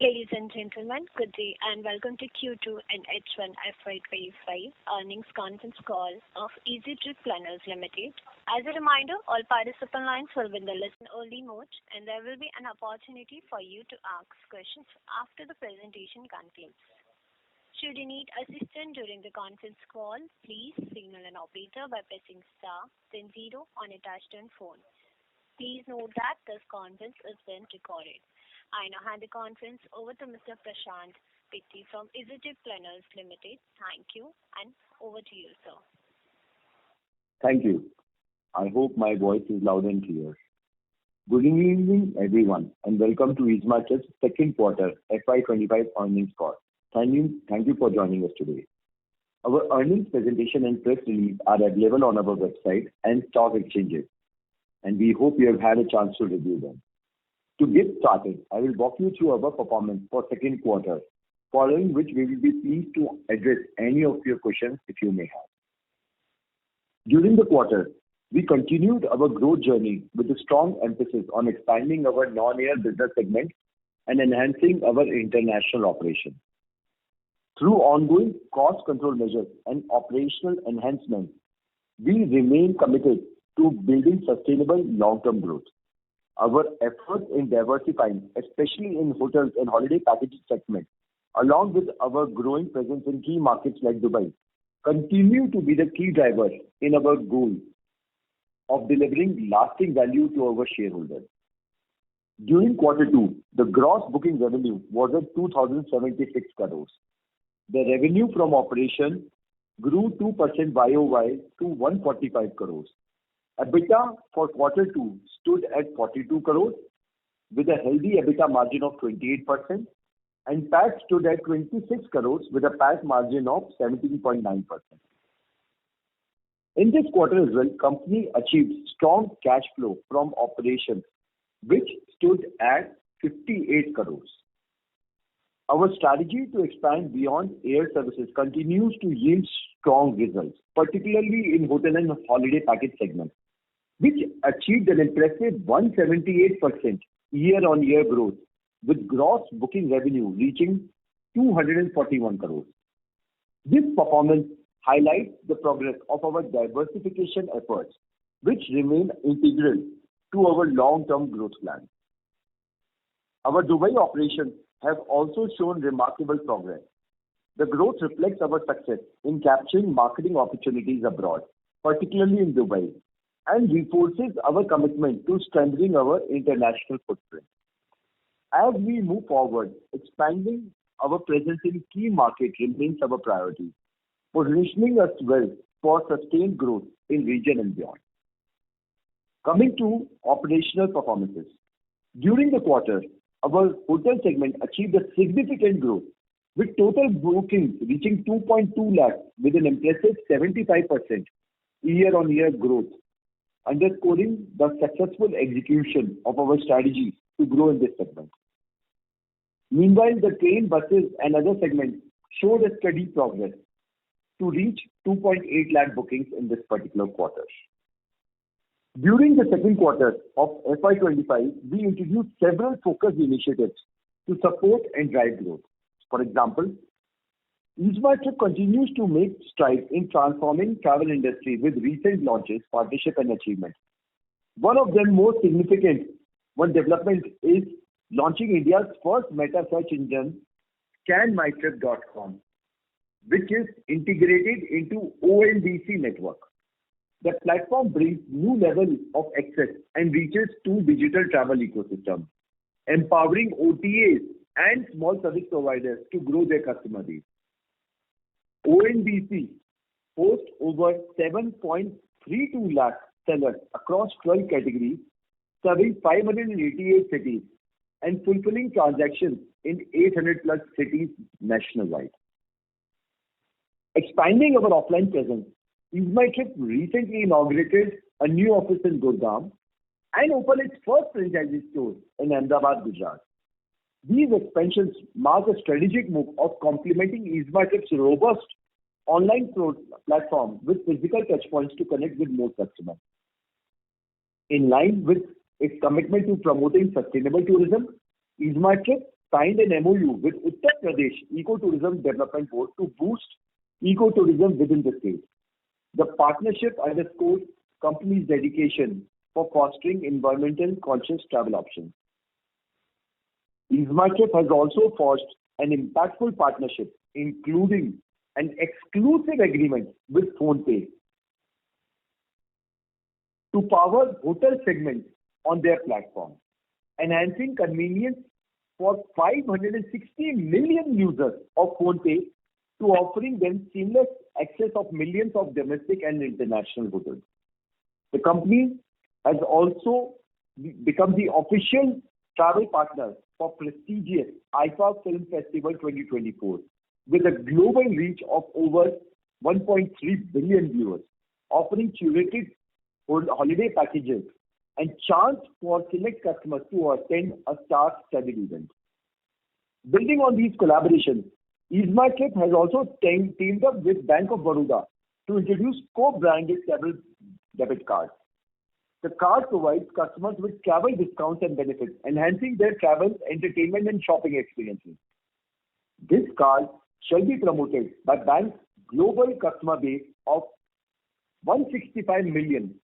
Ladies and gentlemen, good day and welcome to Q2 and H1FY25 earnings conference call of EasyTrip Planners Limited. As a reminder, all participant lines will be in the listen-only mode and there will be an opportunity for you to ask questions after the presentation concludes. Should you need assistance during the conference call, please signal an operator by pressing star then 0 on a touch-tone phone. Please note that this conference is being recorded. I now hand the conference over to Mr. Prashant Pitti from EasyTrip Planners Limited. Thank you and over to you, sir. Thank you. I hope my voice is loud and clear. Good evening, everyone, and welcome to EasyTrip's second quarter FY25 earnings call. Thank you for joining us today. Our earnings presentation and press release are available on our website and stock exchanges, and we hope you have had a chance to review them. To get started, I will walk you through our performance for second quarter, following which we will be pleased to address any of your questions if you may have. During the quarter, we continued our growth journey with a strong emphasis on expanding our non-air business segment and enhancing our international operations. Through ongoing cost control measures and operational enhancements, we remain committed to building sustainable long-term growth. Our efforts in diversifying, especially in hotels and holiday packages segment, along with our growing presence in key markets like Dubai, continue to be the key drivers in our goal of delivering lasting value to our shareholders. During quarter 2, the gross booking revenue was at 2,076 crores. The revenue from operation grew 2% YOY to 145 crores. EBITDA for quarter 2 stood at 42 crores with a healthy EBITDA margin of 28% and PAT stood at 26 crores with a PAT margin of 17.9%. In this quarter as well, company achieved strong cash flow from operations which stood at 58 crores. Our strategy to expand beyond air services continues to yield strong results, particularly in hotel and holiday package segment, which achieved an impressive 178% year-on-year growth with gross booking revenue reaching 241 crores. This performance highlights the progress of our diversification efforts, which remain integral to our long-term growth plan. Our Dubai operations have also shown remarkable progress. The growth reflects our success in capturing marketing opportunities abroad, particularly in Dubai, and reinforces our commitment to strengthening our international footprint. As we move forward, expanding our presence in key markets remains our priority, positioning us well for sustained growth in region and beyond. Coming to operational performances. During the quarter, our hotel segment achieved a significant growth with total bookings reaching 2.2 lakhs with an impressive 75% year-on-year growth, underscoring the successful execution of our strategy to grow in this segment. Meanwhile, the train, buses and other segments showed a steady progress to reach 2.8 lakh bookings in this particular quarter. During the second quarter of FY25, we introduced several focused initiatives to support and drive growth. For example, EasyTrip continues to make strides in transforming travel industry with recent launches, partnership and achievements. One of them most significant development is launching India's first meta search engine, scanmytrip.com, which is integrated into ONDC network. The platform brings new level of access and reaches to digital travel ecosystem, empowering OTAs and small service providers to grow their customer base. ONDC hosts over 7.32 lakh sellers across 12 categories, serving 588 cities and fulfilling transactions in 800 plus cities nationwide. Expanding our offline presence, EasyTrip recently inaugurated a new office in Gurgaon and opened its first franchisee store in Ahmedabad, Gujarat. These expansions mark a strategic move of complementing EasyTrip's robust online platform with physical touchpoints to connect with more customers. In line with its commitment to promoting sustainable tourism, EasyTrip signed an MOU with Uttar Pradesh Ecotourism Development Board to boost ecotourism within the state. The partnership underscores company's dedication for fostering environmental conscious travel options. EaseMyTrip has also forged an impactful partnership, including an exclusive agreement with PhonePe to power hotel segments on their platform, enhancing convenience for 560 million users of PhonePe to offering them seamless access of millions of domestic and international hotels. The company has also become the official travel partner for prestigious IFA Film Festival 2024 with a global reach of over 1.3 billion viewers, offering curated holiday packages and chance for select customers to attend a star-studded event. Building on these collaborations, EaseMyTrip has also teamed up with Bank of Baroda to introduce co-branded travel debit cards. The card provides customers with travel discounts and benefits, enhancing their travel, entertainment, and shopping experiences. This card shall be promoted by Bank's global customer base of 165 million,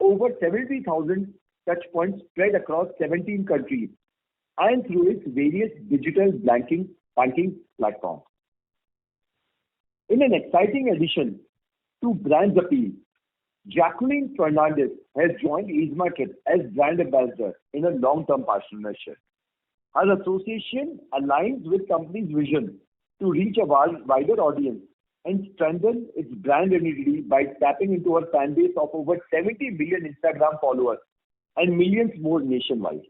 over 70,000 touchpoints spread across 17 countries, and through its various digital banking platforms. In an exciting addition to brand appeal, Jacqueline Fernandez has joined EaseMyTrip as brand ambassador in a long-term partnership. Her association aligns with company's vision to reach a wider audience and strengthen its brand identity by tapping into a fan base of over 70 million Instagram followers and millions more nationwide.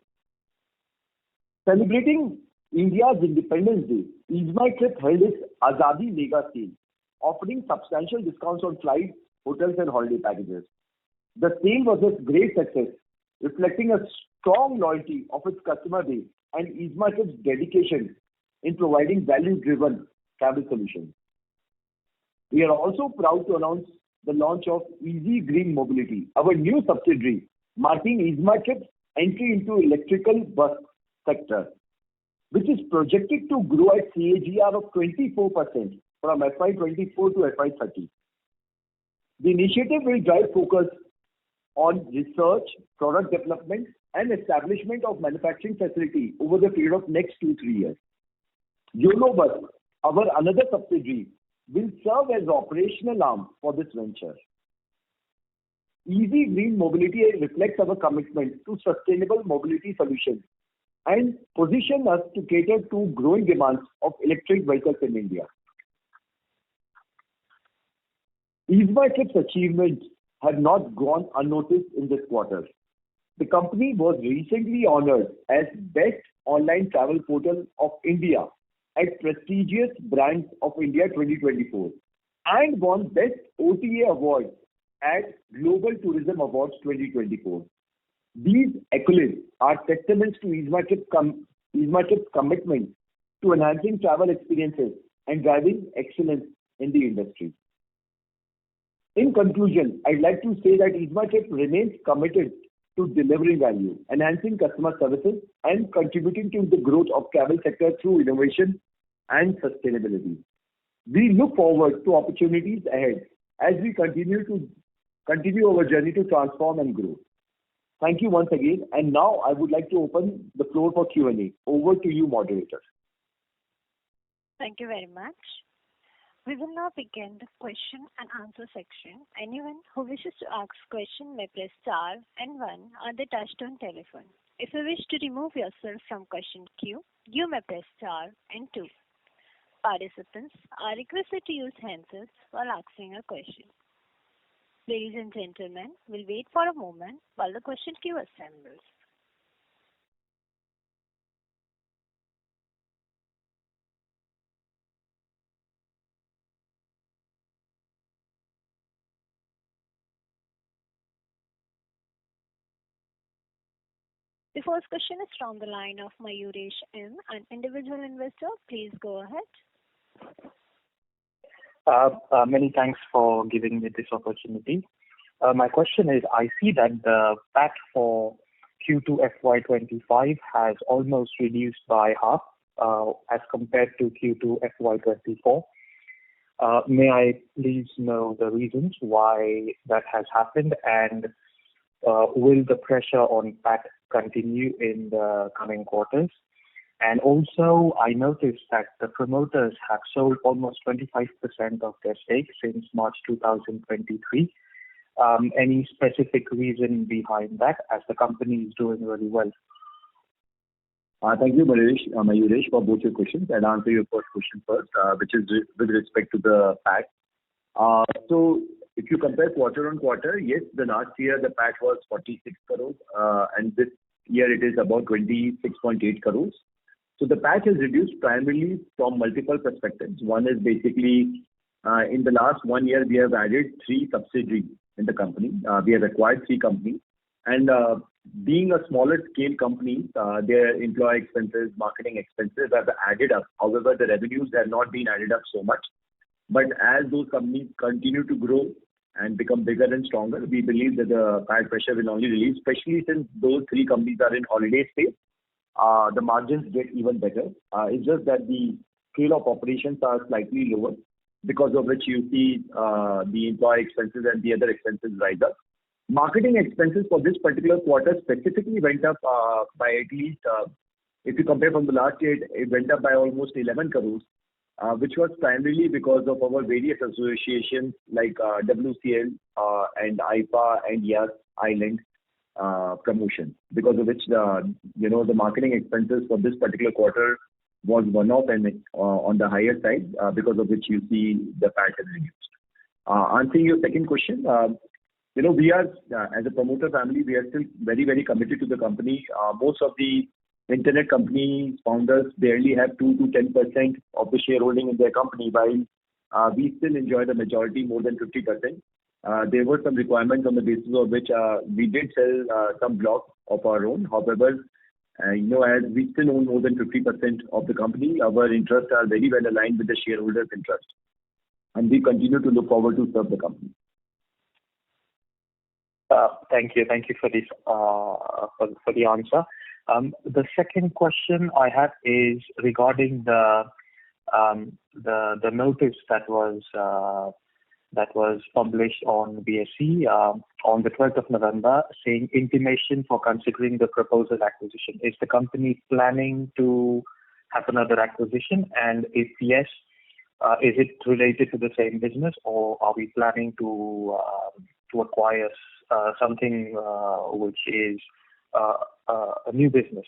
Celebrating India's Independence Day, EaseMyTrip held its Azadi Mega Sale, offering substantial discounts on flights, hotels, and holiday packages. The sale was a great success, reflecting a strong loyalty of its customer base and EaseMyTrip's dedication in providing value-driven travel solutions. We are also proud to announce the launch of Easy Green Mobility, our new subsidiary, marking EaseMyTrip's entry into electrical bus sector, which is projected to grow at CAGR of 24% from FY24 to FY30. The initiative will drive focus on research, product development, and establishment of manufacturing facility over the period of next 2-3 years. YONO Bus, our another subsidiary, will serve as the operational arm for this venture. Easy Green Mobility reflects our commitment to sustainable mobility solutions and position us to cater to growing demands of electric vehicles in India. EaseMyTrip's achievements have not gone unnoticed in this quarter. The company was recently honored as Best Online Travel Portal of India at prestigious Brands of India 2024 and won Best OTA Award at Global Tourism Awards 2024. These accolades are testaments to EaseMyTrip's commitment to enhancing travel experiences and driving excellence in the industry. In conclusion, I'd like to say that EaseMyTrip remains committed to delivering value, enhancing customer services, and contributing to the growth of travel sector through innovation and sustainability. We look forward to opportunities ahead as we continue our journey to transform and grow. Thank you once again, and now I would like to open the floor for Q&A. Over to you, moderator. Thank you very much. We will now begin the question and answer section. Anyone who wishes to ask question may press star and 1 on the touchtone telephone. If you wish to remove yourself from question queue, you may press star and 2. Participants are requested to use handsets while asking a question. Ladies and gentlemen, we'll wait for a moment while the question queue assembles. The first question is from the line of Mayuresh M., an individual investor. Please go ahead. Many thanks for giving me this opportunity. My question is, I see that the PAT for Q2FY25 has almost reduced by half as compared to Q2FY24. May I please know the reasons why that has happened, and will the pressure on PAT continue in the coming quarters? And also, I noticed that the promoters have sold almost 25% of their stake since March 2023. Any specific reason behind that, as the company is doing really well? Thank you, Mayuresh, for both your questions. I'll answer your first question first, which is with respect to the PAT. So if you compare quarter on quarter, yes, the last year the PAT was 46 crores, and this year it is about 26.8 crores. So the PAT has reduced primarily from multiple perspectives. One is basically, in the last 1 year, we have added 3 subsidiaries in the company. We have acquired 3 companies. And being a smaller scale company, their employee expenses, marketing expenses have added up. However, the revenues have not been added up so much. But as those companies continue to grow and become bigger and stronger, we believe that the PAT pressure will only release, especially since those 3 companies are in holiday space. The margins get even better. It's just that the scale of operations are slightly lower, because of which you see the employee expenses and the other expenses rise up. Marketing expenses for this particular quarter specifically went up by at least, if you compare from the last year, it went up by almost 11 crores, which was primarily because of our various associations like WCL and IFA and YAS Island promotion, because of which the marketing expenses for this particular quarter was one-off and on the higher side, because of which you see the PAT has reduced. Answering your second question, we are, as a promoter family, we are still very, very committed to the company. Most of the internet company founders barely have 2 to 10% of the shareholding in their company, while we still enjoy the majority, more than 50%. There were some requirements on the basis of which we did sell some blocks of our own. However, as we still own more than 50% of the company, our interests are very well aligned with the shareholders' interest, and we continue to look forward to serve the company. Thank you for this for the answer. The second question I have is regarding the notice that was published on BSE on the 12th of November, saying intimation for considering the proposal acquisition. Is the company planning to have another acquisition? And if yes, is it related to the same business, or are we planning to acquire something which is a new business?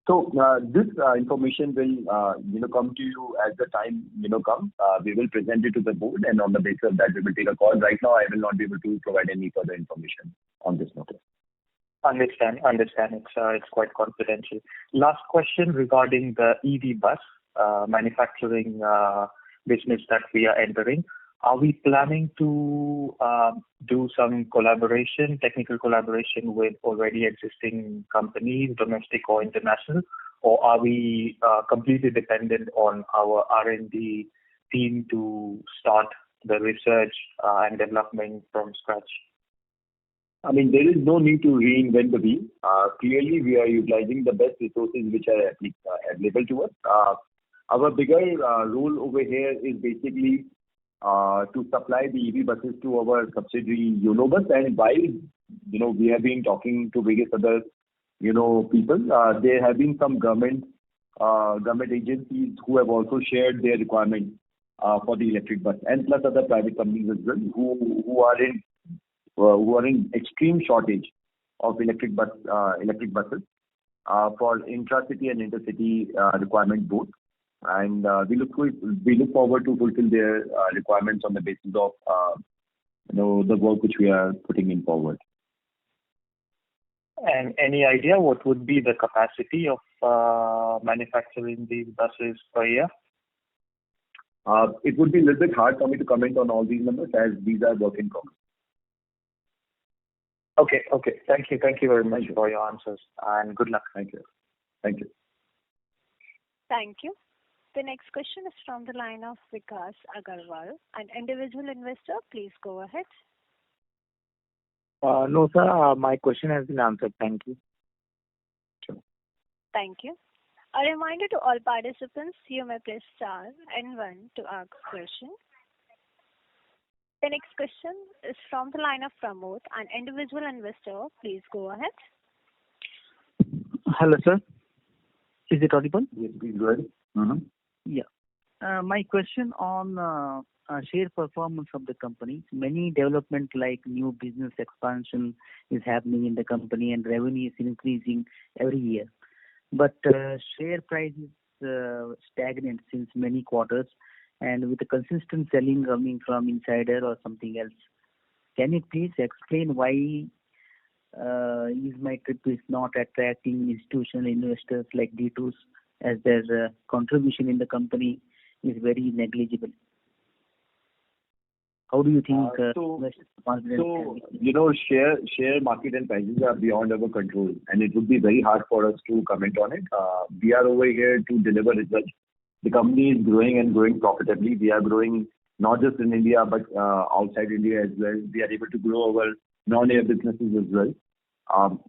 So this information will come to you as the time comes. We will present it to the board, and on the basis of that we will take a call. Right now I will not be able to provide any further information on this matter. Understand. It's quite confidential. Last question regarding the EV bus manufacturing business that we are entering. Are we planning to do some technical collaboration with already existing companies, domestic or international, or are we completely dependent on our R&D team to start the research and development from scratch? I mean, there is no need to reinvent the wheel. Clearly, we are utilizing the best resources which are available to us. Our bigger role over here is basically to supply the EV buses to our subsidiary Unobus. And while we have been talking to various other people, there have been some government agencies who have also shared their requirements for the electric bus, and plus other private companies as well who are in extreme shortage of electric buses for intracity and intercity requirement both. And we look forward to fulfill their requirements on the basis of the work which we are putting in forward. And any idea what would be the capacity of manufacturing these buses per year? It would be a little bit hard for me to comment on all these numbers, as these are work in progress. Okay. Thank you very much for your answers, and good luck. Thank you. Thank you. The next question is from the line of Vikas Agarwal, an individual investor. Please go ahead. No, sir. My question has been answered. Thank you. Sure. Thank you. A reminder to all participants, you may press star and one to ask question. The next question is from the line of Pramod, an individual investor. Please go ahead. Hello, sir. Is it audible? Yes, please go ahead. Mm-hmm. Yeah. My question on share performance of the company. Many development like new business expansion is happening in the company and revenue is increasing every year. But share price is stagnant since many quarters and with the consistent selling coming from insider or something else. Can you please explain why my trip is not attracting institutional investors like D2s as their contribution in the company is very negligible? How do you think share market and prices are beyond our control, and it would be very hard for us to comment on it. We are over here to deliver results. The company is growing and growing profitably. We are growing not just in India but outside India as well. We are able to grow our non-air businesses as well.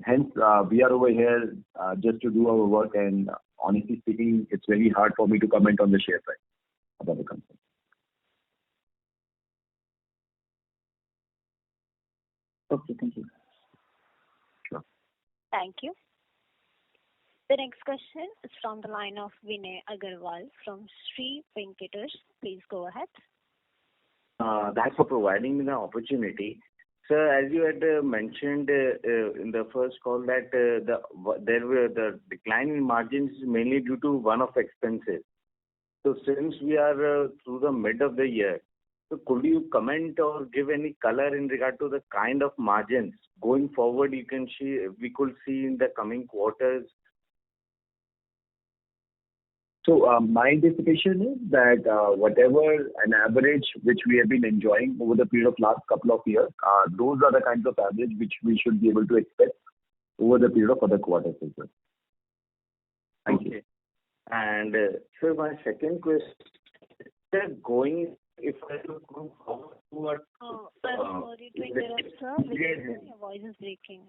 Hence, we are over here just to do our work, and honestly speaking, it's very hard for me to comment on the share price of the company. Okay, thank you. Sure. Thank you. The next question is from the line of Vinay Agarwal from Sri Venkatesh. Please go ahead. Thanks for providing me the opportunity. Sir, as you had mentioned in the first call that the decline in margins is mainly due to one-off expenses. So since we are through the mid of the year, so could you comment or give any color in regard to the kind of margins going forward we could see in the coming quarters? So my anticipation is that whatever an average which we have been enjoying over the period of last couple of years, those are the kinds of average which we should be able to expect over the period of other quarters as well. Thank you. And sir, my second question, if I look forward to I'm sorry to interrupt, sir. Your voice is breaking.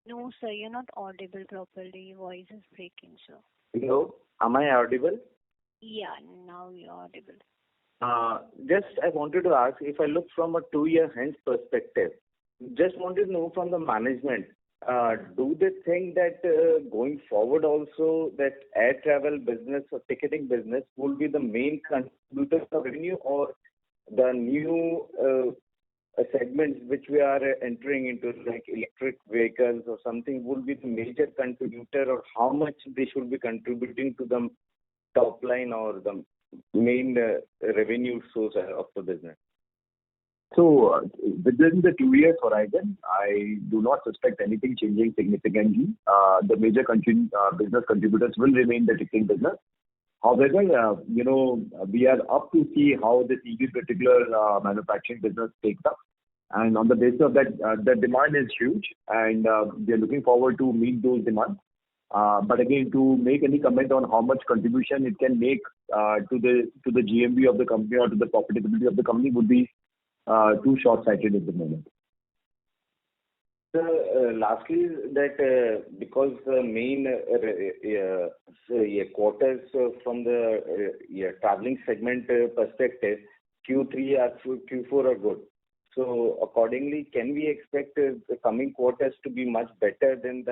No, sir, you're not audible properly. Your voice is breaking, sir. Hello, am I audible? Yeah, now you're audible. Just I wanted to ask, if I look from a 2-year hence perspective, just wanted to know from the management, do they think that going forward also that air travel business or ticketing business will be the main contributor of revenue, or the new segments which we are entering into like electric vehicles or something will be the major contributor, or how much they should be contributing to the top line or the main revenue source of the business? So within the 2 years horizon, I do not suspect anything changing significantly. The major business contributors will remain the ticketing business. However, we are up to see how this EV particular manufacturing business takes up. And on the basis of that, the demand is huge, and we are looking forward to meet those demands. But again, to make any comment on how much contribution it can make to the GMV of the company or to the profitability of the company would be too short-sighted at the moment. So, lastly, that because the main quarters from the traveling segment perspective, Q3 or Q4 are good. So accordingly, can we expect the coming quarters to be much better than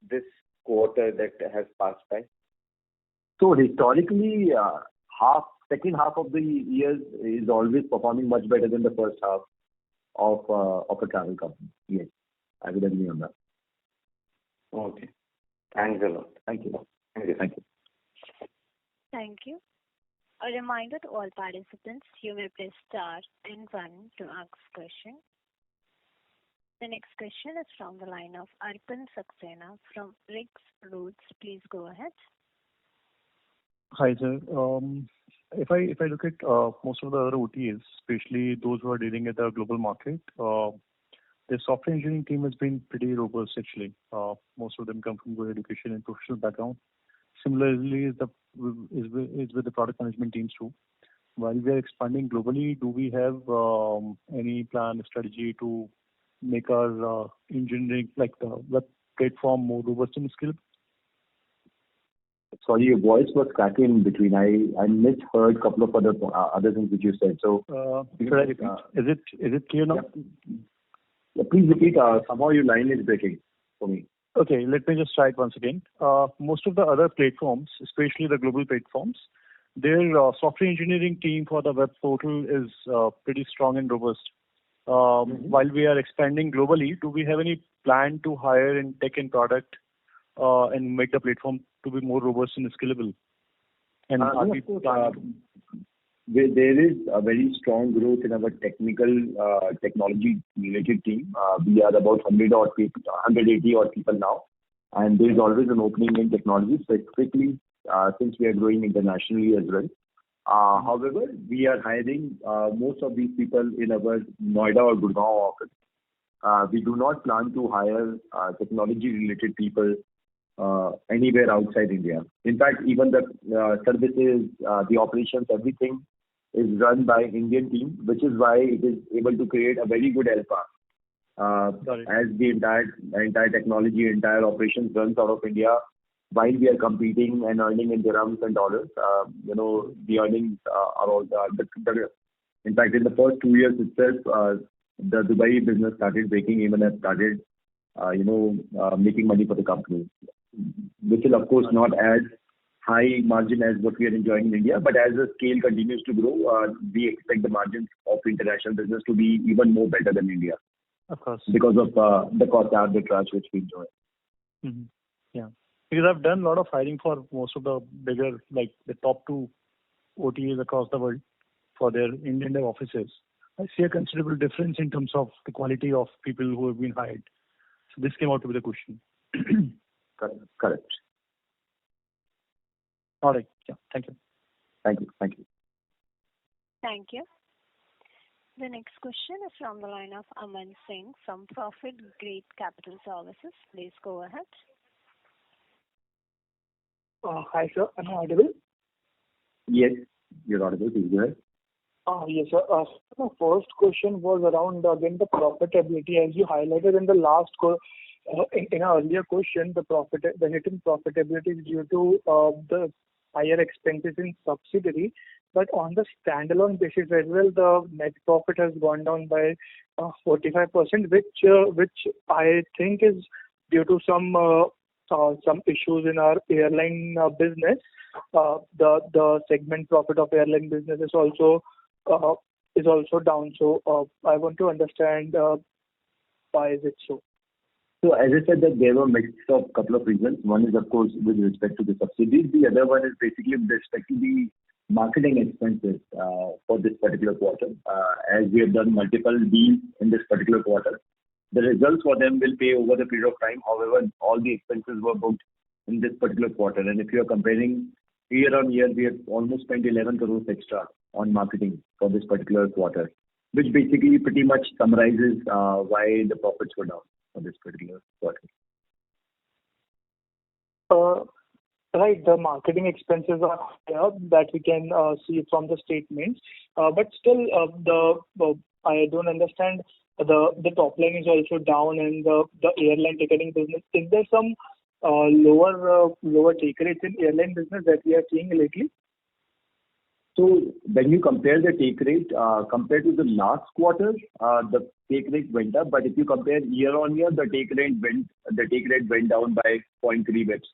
this quarter that has passed by? So historically, second half of the year is always performing much better than the first half of a travel company. Yes, I would agree on that. Okay. Thanks a lot. Thank you. Thank you. A reminder to all participants, you may press star and one to ask question. The next question is from the line of Arpan Saxena from Rix Roots. Please go ahead. Hi, sir. If I look at most of the other OTAs, especially those who are dealing with the global market, the software engineering team has been pretty robust actually. Most of them come from good education and professional background. Similarly, is with the product management teams too. While we are expanding globally, do we have any plan, strategy to make our engineering, like the web platform more robust and scalable? Sorry, your voice was cracking in between. I misheard a couple of other things which you said. So, Should I repeat? Is it clear now? Yeah, please repeat. Somehow your line is breaking for me. Okay, let me just try it once again. Most of the other platforms, especially the global platforms, their software engineering team for the web portal is pretty strong and robust. While we are expanding globally, do we have any plan to hire in tech and product and make the platform to be more robust and scalable? And there is a very strong growth in our technology related team. We are about 180 odd people now, and there is always an opening in technology, specifically since we are growing internationally as well. However, we are hiring most of these people in our Noida or Gurgaon office. We do not plan to hire technology related people anywhere outside India. In fact, even the services, the operations, everything is run by Indian team, which is why it is able to create a very good alpha. As the entire technology, entire operations runs out of India, while we are competing and earning in dirhams and dollars, the earnings are all in fact, in the first 2 years itself, the Dubai business started breaking even and started, making money for the company, which will of course not as high margin as what we are enjoying in India, but as the scale continues to grow, we expect the margins of international business to be even more better than India. Of course. Because of the cost arbitrage which we enjoy. Mm-hmm. Yeah. Because I've done a lot of hiring for most of the bigger, like the top 2 OTAs across the world for their Indian offices. I see a considerable difference in terms of the quality of people who have been hired. So this came out to be the question. Correct. All right. Yeah. Thank you. Thank you. Thank you. The next question is from the line of Aman Singh from Profit Great Capital Services. Please go ahead. Hi, sir. Am I audible? Yes, you're audible. Please go ahead. Yes, sir. My first question was around, again, the profitability. As you highlighted in the last in our earlier question, the hit in profitability is due to the higher expenses in subsidiary. But on the standalone basis as well, the net profit has gone down by 45%, which I think is due to some issues in our airline business. The segment profit of airline business is also down. So I want to understand why is it so. So as I said, that there were mix of couple of reasons. One is of course with respect to the subsidies. The other one is basically with respect to the marketing expenses for this particular quarter. As we have done multiple deals in this particular quarter, the results for them will pay over the period of time. However, all the expenses were booked in this particular quarter. And if you are comparing year on year, we have almost spent 11 crores extra on marketing for this particular quarter, which basically pretty much summarizes why the profits were down for this particular quarter. Right, the marketing expenses are higher that we can see from the statements. But still, I don't understand. The top line is also down, and the airline ticketing business. Is there some lower take rates in airline business that we are seeing lately? So when you compare the take rate compared to the last quarter, the take rate went up. But if you compare year on year, the take rate went down by 0.3 bits.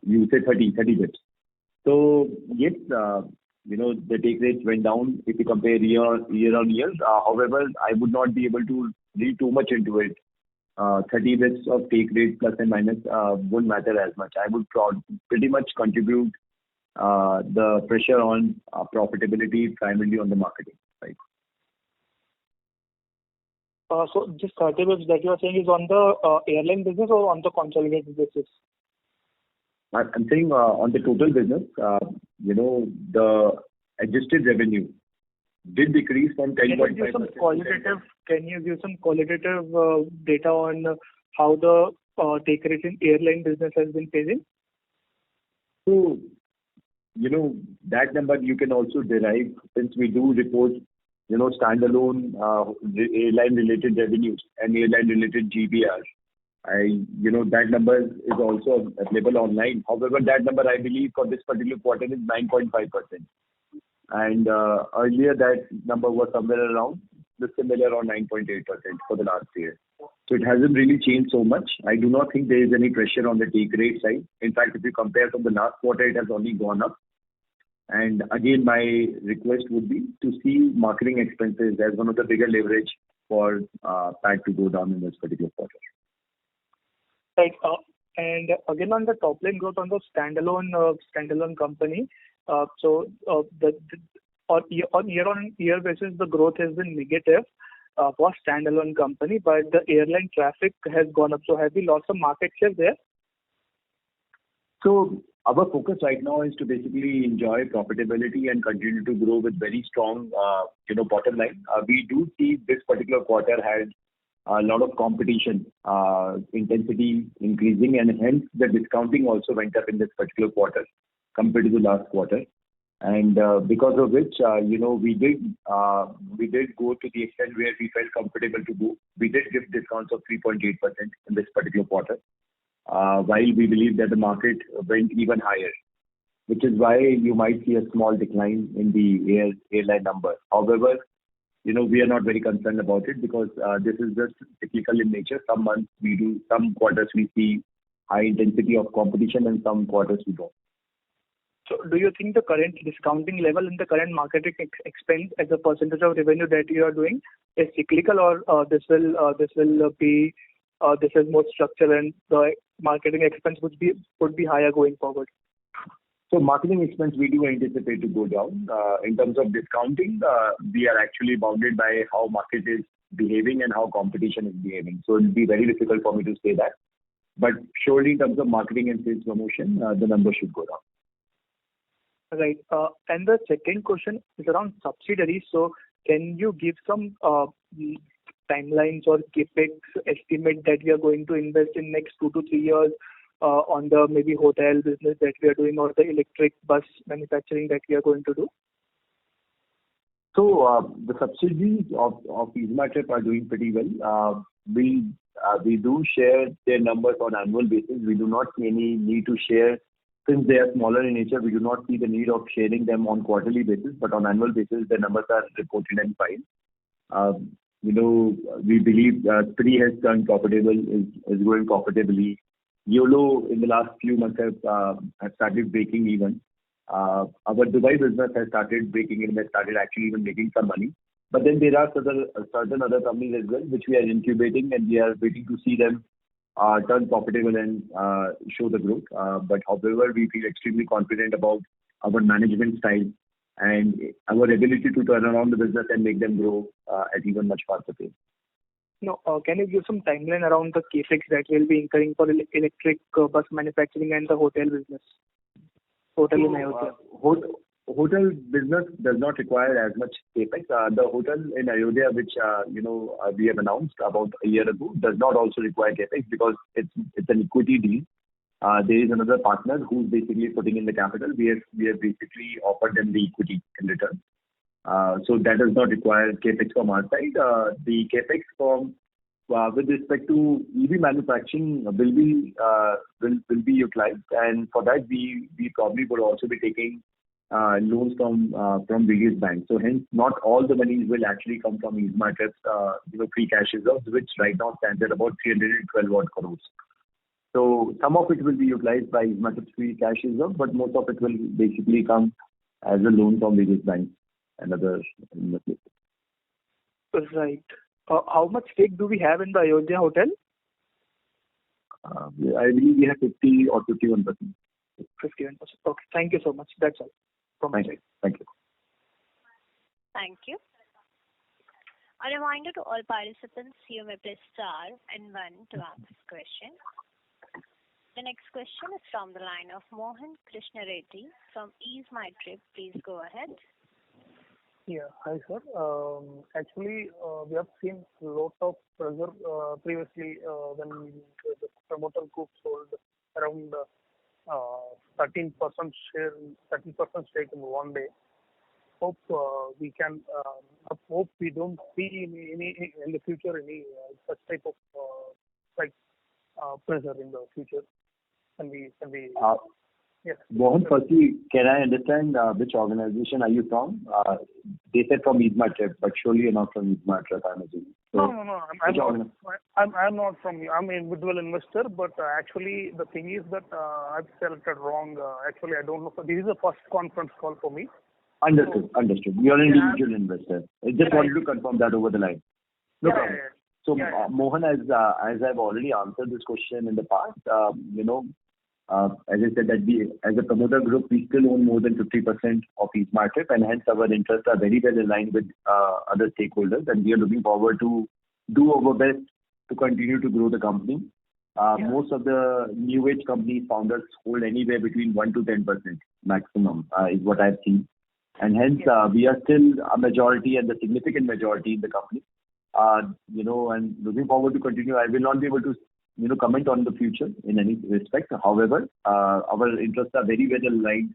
You say 30 bits. So yes, the take rates went down if you compare year on year. However, I would not be able to read too much into it. 30 bits of take rate plus and minus wouldn't matter as much. I would pretty much contribute the pressure on profitability primarily on the marketing side. So this 30 bits that you are saying is on the airline business or on the consolidated basis? I'm saying on the total business, the adjusted revenue did decrease from 10.5%. Can you give some qualitative data on how the take rate in airline business has been phasing? So, that number you can also derive since we do report standalone airline-related revenues and airline-related GBR. That number is also available online. However, that number, I believe, for this particular quarter is 9.5%. And earlier, that number was somewhere around similar or 9.8% for the last year. So it hasn't really changed so much. I do not think there is any pressure on the take rate side. In fact, if you compare from the last quarter, it has only gone up. And again, my request would be to see marketing expenses as one of the bigger leverage for PAT to go down in this particular quarter. Right. And again, on the top line growth on the standalone company, on year-on-year basis, the growth has been negative for standalone company, but the airline traffic has gone up. So have we lost some market share there? So our focus right now is to basically enjoy profitability and continue to grow with very strong, bottom line. We do see this particular quarter had a lot of competition, intensity increasing, and hence the discounting also went up in this particular quarter compared to the last quarter. And because of which, we did go to the extent where we felt comfortable to go. We did give discounts of 3.8% in this particular quarter, while we believe that the market went even higher, which is why you might see a small decline in the airline number. However, we are not very concerned about it because this is just cyclical in nature. Some months we do, some quarters we see high intensity of competition, and some quarters we don't. So do you think the current discounting level and the current marketing expense as a percentage of revenue that you are doing is cyclical, or this is more structural and the marketing expense would be higher going forward? So marketing expense we do anticipate to go down. In terms of discounting, we are actually bounded by how market is behaving and how competition is behaving. So it will be very difficult for me to say that. But surely in terms of marketing and sales promotion, the number should go down. Right. And the second question is around subsidiaries. So can you give some timelines or capex estimate that we are going to invest in next 2 to 3 years on the maybe hotel business that we are doing, or the electric bus manufacturing that we are going to do? So the subsidiaries of EasyMyTrip are doing pretty well. We do share their numbers on annual basis. We do not see any need to share. Since they are smaller in nature, we do not see the need of sharing them on quarterly basis, but on annual basis, the numbers are reported and filed. We believe Spree has turned profitable, is growing profitably. YOLO in the last few months has started breaking even. Our Dubai business has started breaking even, has started actually even making some money. But then there are certain other companies as well, which we are incubating, and we are waiting to see them turn profitable and show the growth. But however, we feel extremely confident about our management style and our ability to turn around the business and make them grow at even much faster pace. No, can you give some timeline around the capex that will be incurring for electric bus manufacturing and the hotel business? Hotel in Ayodhya. Hotel business does not require as much capex. The hotel in Ayodhya, which we have announced about a year ago, does not also require capex because it's an equity deal. There is another partner who's basically putting in the capital. We have basically offered them the equity in return. So that does not require capex from our side. The capex with respect to EV manufacturing will be utilized, and for that we probably would also be taking loans from various banks. So hence, not all the monies will actually come from EasyMyTrip's free cash reserves, which right now stands at about 312 crores. So some of it will be utilized by EasyMyTrip's free cash reserve, but most of it will basically come as a loan from various banks and other investors. Right. How much stake do we have in the Ayodhya hotel? I believe we have 50 or 51%. 51%. Okay. Thank you so much. That's all from my side. Thank you. Thank you. A reminder to all participants, you may press star and 1 to ask question. The next question is from the line of Mohan Krishna Reddy from EasyMyTrip. Please go ahead. Yeah. Hi, sir. Actually, we have seen a lot of pressure previously when the promoter group sold around 13% stake in one day. hope we don't see any in the future any such type of like pressure in the future. Can we yes. Mohan, firstly, can I understand which organization are you from? They said from Eidmatrip, but surely you're not from Eidmatrip, I'm assuming. So, No. I'm not from you. I'm an individual investor, but actually the thing is that I've selected wrong. Actually, I don't know. This is the first conference call for me. Understood. You're an individual investor. I just wanted to confirm that over the line. No problem. So, Mohan, as I've already answered this question in the past, as I said that we, as a promoter group, we still own more than 50% of Eidmatrip, and hence our interests are very well aligned with other stakeholders, and we are looking forward to do our best to continue to grow the company. Most of the new age companies founders hold anywhere between 1 to 10% maximum, is what I've seen. And hence, we are still a majority and the significant majority in the company. And looking forward to continue. I will not be able to, comment on the future in any respect. However, our interests are very well aligned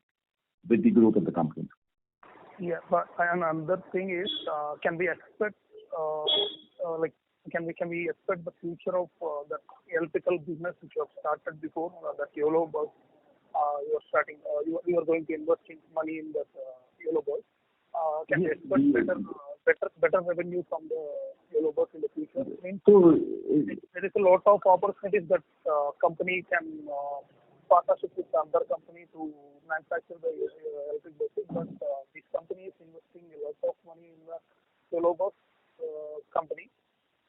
with the growth of the company. Yeah, but another thing is, can we expect, can we expect the future of that electrical business which you have started before, that YOLO bus? You are starting. You are going to invest in money in that YOLO bus. Can we expect better revenue from the YOLO bus in the future? So there is a lot of opportunities that company can partnership with another company to manufacture the electric buses, but this company is investing a lot of money in the YOLO bus company.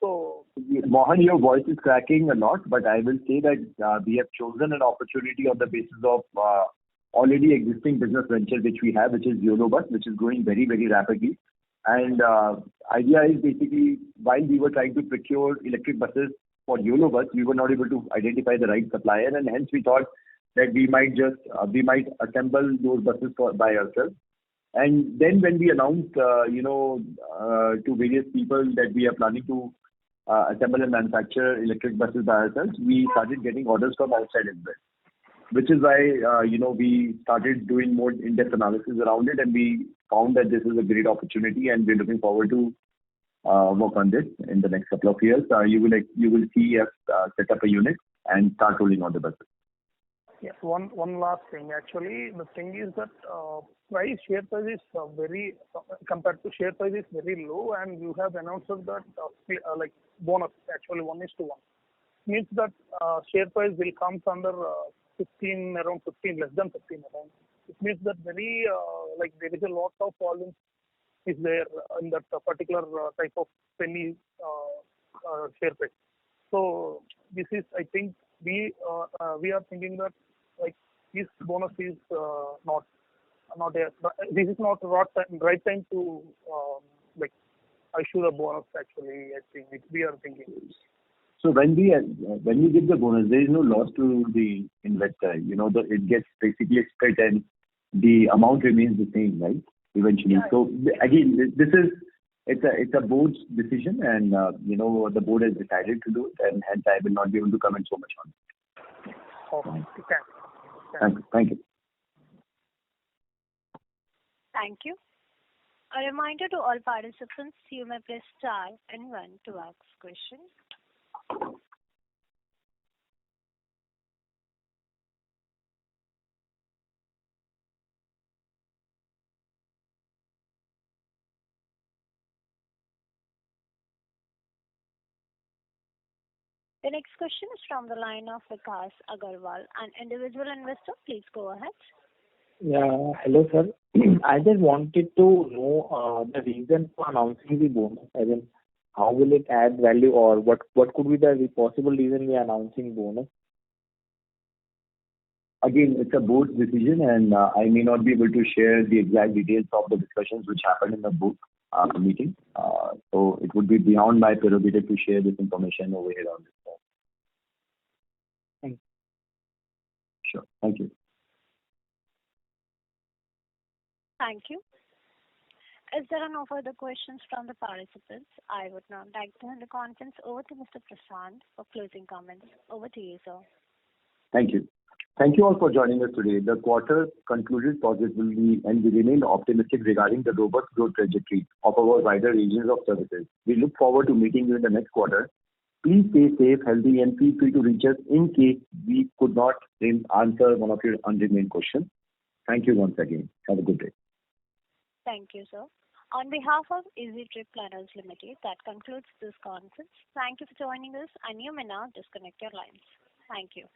So, Mohan, your voice is cracking a lot, but I will say that we have chosen an opportunity on the basis of already existing business venture which we have, which is YOLO bus, which is growing very, very rapidly. And idea is basically, while we were trying to procure electric buses for YOLO bus, we were not able to identify the right supplier, and hence we thought that we might assemble those buses by ourselves. And then when we announced, to various people that we are planning to assemble and manufacture electric buses by ourselves, we started getting orders from outside as well. Which is why, we started doing more in-depth analysis around it, and we found that this is a great opportunity, and we're looking forward to work on this in the next couple of years. You will see us set up a unit and start rolling out the buses. Yes, one last thing. Actually, the thing is that share price is very compared to share price is very low, and you have announced that bonus actually 1:1 means that share price will come under 15, around 15, less than 15 around. It means that very there is a lot of volume is there in that particular type of penny share price. So this is, I think, we are thinking that this bonus is not this is not right time to issue the bonus. Actually, I think we are thinking. So when we give the bonus, there is no loss to the investor. It gets basically split and the amount remains the same, right? Eventually. Yeah. So again, it's a board's decision, and the board has decided to do it, and hence I will not be able to comment so much on it. Okay. Thank you. Thank you. A reminder to all participants, you may press star and 1 to ask questions. The next question is from the line of Vikas Agarwal, an individual investor. Please go ahead. Yeah, hello sir. I just wanted to know the reason for announcing the bonus. As in, how will it add value, or what could be the possible reason we are announcing bonus? Again, it's a board's decision, and I may not be able to share the exact details of the discussions which happened in the board meeting. So it would be beyond my prerogative to share this information over here on this call. Thank you. Sure. Thank you. Thank you. As there are no further questions from the participants, I would now like to hand the conference over to Mr. Prashant for closing comments. Over to you, sir. Thank you. Thank you all for joining us today. The quarter concluded positively, and we remain optimistic regarding the robust growth trajectory of our wider ranges of services. We look forward to meeting you in the next quarter. Please stay safe, healthy, and feel free to reach us in case we could not answer one of your unremained questions. Thank you once again. Have a good day. Thank you, sir. On behalf of Easy Trip Planners Limited, that concludes this conference. Thank you for joining us, and you may now disconnect your lines. Thank you.